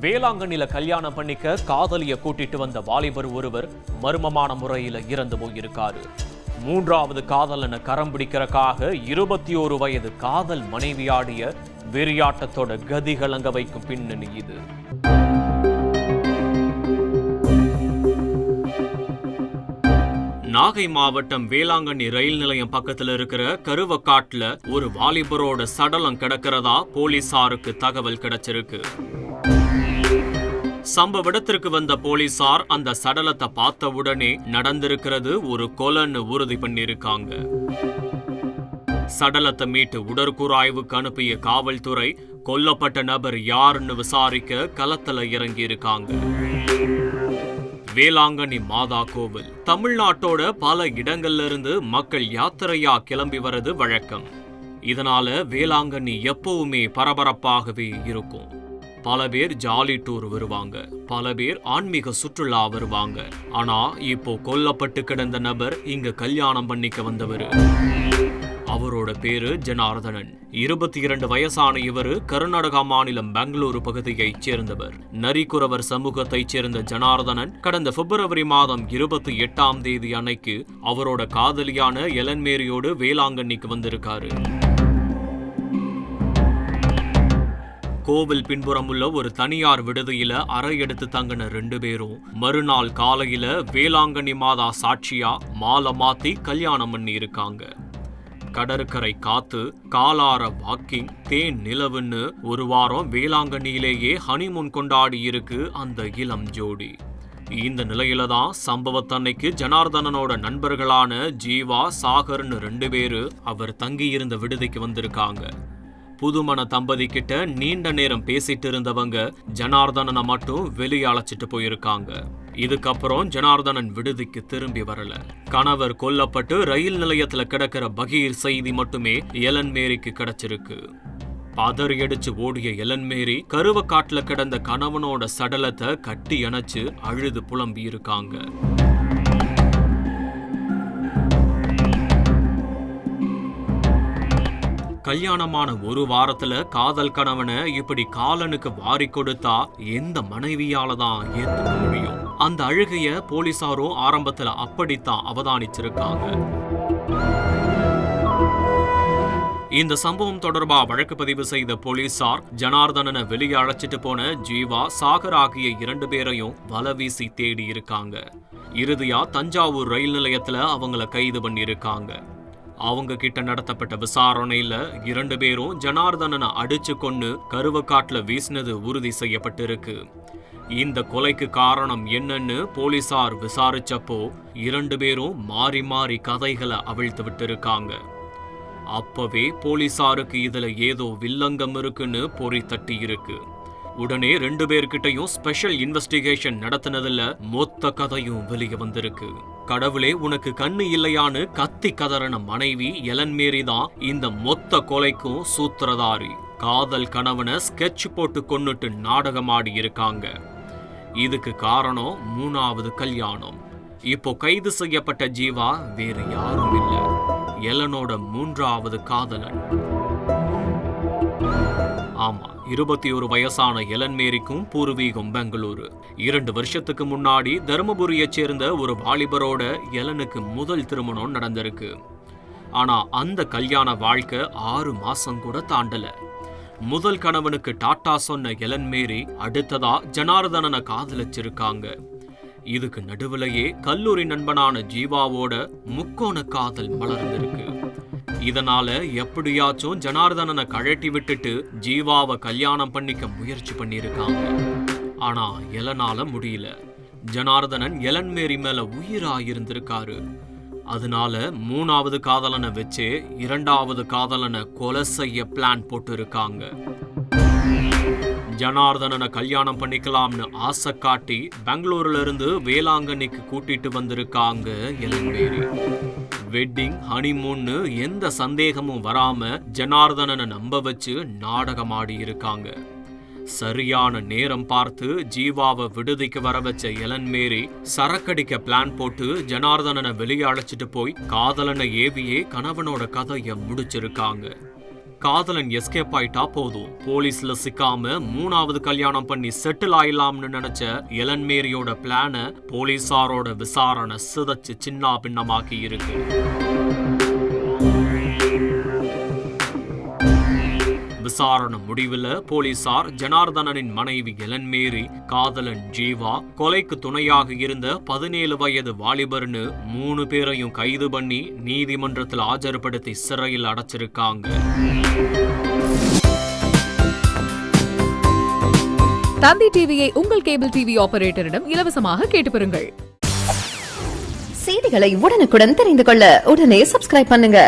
வேளாங்கண்ணில கல்யாணம் பண்ணிக்க காதலிய கூட்டிட்டு வந்த வாலிபர் ஒருவர் மர்மமான முறையில இறந்து போயிருக்காரு. மூன்றாவது காதலனை கரம் பிடிக்கிறக்காக 21 வயது காதல் மனைவியாடிய வெறியாட்டத்தோட கதி கலங்க வைக்கும் பின்னணி இது. நாகை மாவட்டம் வேளாங்கண்ணி ரயில் நிலையம் பக்கத்துல இருக்கிற கருவக்காட்டுல ஒரு வாலிபரோட சடலம் கிடக்கிறதா போலீசாருக்கு தகவல் கிடைச்சிருக்கு. சம்பவ இடத்திற்கு வந்த போலீசார் அந்த சடலத்தை பார்த்த உடனே நடந்திருக்கிறது ஒரு கொலைன்னு உறுதி பண்ணிருக்காங்க. சடலத்தை மீட்டு உடற்கூறாய்வுக்கு அனுப்பிய காவல்துறை கொல்லப்பட்ட நபர் யாருன்னு விசாரிக்க களத்துல இறங்கி இருக்காங்க. வேளாங்கண்ணி மாதா கோவில் தமிழ்நாட்டோட பல இடங்கள்ல இருந்து மக்கள் யாத்திரையா கிளம்பி வர்றது வழக்கம். இதனால வேளாங்கண்ணி எப்பவுமே பரபரப்பாகவே இருக்கும். பல பேர் ஜாலி டூர் வருவாங்க, பல பேர் ஆன்மீக சுற்றுலா வருவாங்க. ஆனா இப்போ கொல்லப்பட்டு கிடந்த நபர் இங்க கல்யாணம் பண்ணிக்க வந்தவர். அவரோட பேரு ஜனார்தனன். 22 வயசான இவர் கர்நாடகா மாநிலம் பெங்களூரு பகுதியைச் சேர்ந்தவர். நரிக்குறவர் சமூகத்தைச் சேர்ந்த ஜனார்தனன் கடந்த பிப்ரவரி மாதம் 28ஆம் தேதி அன்னைக்கு அவரோட காதலியான எலன்மேரியோடு வேளாங்கண்ணிக்கு வந்திருக்காரு. கோவில் பின்புறம் உள்ள ஒரு தனியார் விடுதியில அறை எடுத்து தங்கின 2 பேரும் மறுநாள் காலையில வேளாங்கண்ணி மாதா சாட்சியா மாலை மாத்தி கல்யாணம் பண்ணி இருக்காங்க. கடற்கரை காத்து, காலார வாக்கிங், தேன் நிலவுன்னு ஒரு வாரம் வேளாங்கண்ணியிலேயே ஹனிமூன் கொண்டாடி இருக்கு அந்த இளம் ஜோடி. இந்த நிலையில தான் சம்பவத்தன்னைக்கு ஜனார்தனனோட நண்பர்களான ஜீவா, சாகர்னு 2 பேரு அவர் தங்கியிருந்த விடுதிக்கு வந்திருக்காங்க. புதுமண தம்பதி கிட்ட நீண்ட நேரம் பேசிட்டு இருந்தவங்க ஜனார்தனனை மட்டும் வெளியே அழைச்சிட்டு போயிருக்காங்க. இதுக்கப்புறம் ஜனார்தனன் விடுதிக்கு திரும்பி வரல. கணவர் கொல்லப்பட்டு ரயில் நிலையத்துல கிடக்கிற பகீர் செய்தி மட்டுமே எலன்மேரிக்கு கிடைச்சிருக்கு. பதறியடிச்சு ஓடிய எலன்மேரி கருவக்காட்டுல கிடந்த கணவனோட சடலத்தை கட்டி அணைச்சு அழுது புலம்பி இருக்காங்க. கல்யாணமான ஒரு வாரத்துல காதல் கணவனை இப்படி காலனுக்கு வாரி கொடுத்தா எந்த மனைவியால தான் ஏத்துக்க முடியும்? அந்த அழுகைய போலீசாரும் ஆரம்பத்துல அப்படித்தான் அவதானிச்சிருக்காங்க. இந்த சம்பவம் தொடர்பா வழக்கு பதிவு செய்த போலீசார் ஜனார்தனனை வெளியே அழைச்சிட்டு போன ஜீவா, சாகர் ஆகிய 2 பேரையும் வலவீசி தேடி இருக்காங்க. இறுதியா தஞ்சாவூர் ரயில் நிலையத்துல அவங்கள கைது பண்ணியிருக்காங்க. அவங்க கிட்ட நடத்தப்பட்ட விசாரணையில 2 பேரும் ஜனார்தனனை அடிச்சு கொண்டு கருவக்காட்டுல வீசினது உறுதி செய்யப்பட்டிருக்கு. இந்த கொலைக்கு காரணம் என்னன்னு போலீசார் விசாரிச்சப்போ 2 பேரும் மாறி மாறி கதைகளை அவிழ்த்து விட்டு இருக்காங்க. அப்பவே போலீசாருக்கு இதுல ஏதோ வில்லங்கம் இருக்குன்னு பொறி தட்டி இருக்கு. உடனே 2 பேர்கிட்டையும் ஸ்பெஷல் இன்வெஸ்டிகேஷன் நடத்தினதுல மொத்த கதையும் வெளியே வந்திருக்கு. கடவுளே உனக்கு கண்ணு இல்லையான்னு கத்தி கதறின மனைவி எலன்மேரி தான் இந்த மொத்த கொலைக்கும் சூத்திரதாரி. காதல் கணவனை ஸ்கெட்ச் போட்டு கொன்னுட்டு நாடகமாடி இருக்காங்க. இதுக்கு காரணம் 3வது கல்யாணம். இப்போ கைது செய்யப்பட்ட ஜீவா வேறு யாரும் இல்ல, எலனோட 3வது காதலன். ஆமா, 21 வயசான எலன்மேரிக்கும் பூர்வீகம் பெங்களூரு. 2 வருஷத்துக்கு முன்னாடி தர்மபுரியைச் சேர்ந்த ஒரு வாலிபரோட எலனுக்கு முதல் திருமணம் நடந்திருக்கு. ஆனா அந்த கல்யாண வாழ்க்கை 6 மாசம் கூட தாண்டல. முதல் கணவனுக்கு டாட்டா சொன்ன எலன்மேரி அடுத்ததா ஜனார்தனனை காதலிச்சிருக்காங்க. இதுக்கு நடுவுலயே கல்லூரி நண்பனான ஜீவாவோட முக்கோண காதல் மலர்ந்திருக்கு. இதனால எப்படியாச்சும் ஜனார்தனனை கழட்டி விட்டுட்டு ஜீவாவை கல்யாணம் பண்ணிக்க முயற்சி பண்ணிருக்காங்க. ஆனா எலனால முடியல. ஜனார்தனன் எலன்மேரி மேல உயிராயிருந்திருக்காரு. அதனால 3வது காதலனை வச்சு 2வது காதலனை கொலை செய்ய பிளான் போட்டு இருக்காங்க. ஜனார்தனனை கல்யாணம் பண்ணிக்கலாம்னு ஆசை காட்டி பெங்களூர்ல இருந்து வேளாங்கண்ணிக்கு கூட்டிட்டு வந்திருக்காங்க எலன்மேரி. வெட்டிங், ஹனிமூன்னு எந்த சந்தேகமும் வராம ஜனார்தனனை நம்ப வச்சு நாடகமாடி இருக்காங்க. சரியான நேரம் பார்த்து ஜீவாவை விடுதிக்கு வர வச்ச எலன்மேரி சரக்கடிக்க பிளான் போட்டு ஜனார்தனனை வெளியே அழைச்சிட்டு போய் காதலனை ஏவியே கணவனோட கதையை முடிச்சிருக்காங்க. காதலன் எஸ்கேப் ஆயிட்டா போதும், போலீஸ்ல சிக்காம 3வது கல்யாணம் பண்ணி செட்டில் ஆயிடலாம்னு நினைச்ச எலன் மேரியோட பிளான போலீசாரோட விசாரணை சிதைச்சு சின்ன பின்னமாக்கி இருக்கு. விசாரணை முடிவில் போலீசார் ஜனார்தனனின் மனைவி எலன் மேரி, காதலன் ஜீவா, கொலைக்கு துணையாக இருந்த 17 வயது வாலிபர்னு 3 பேரையும் கைது பண்ணி நீதிமன்றத்தில் ஆஜர்படுத்தி சிறையில் அடைச்சிருக்காங்க. தந்தி டிவியை உங்கள் கேபிள் டிவி ஆபரேட்டரிடம் இலவசமாக கேட்டு பெறுங்கள். செய்திகளை உடனுக்குடன் தெரிந்து கொள்ள உடனே சப்ஸ்கிரைப் பண்ணுங்க.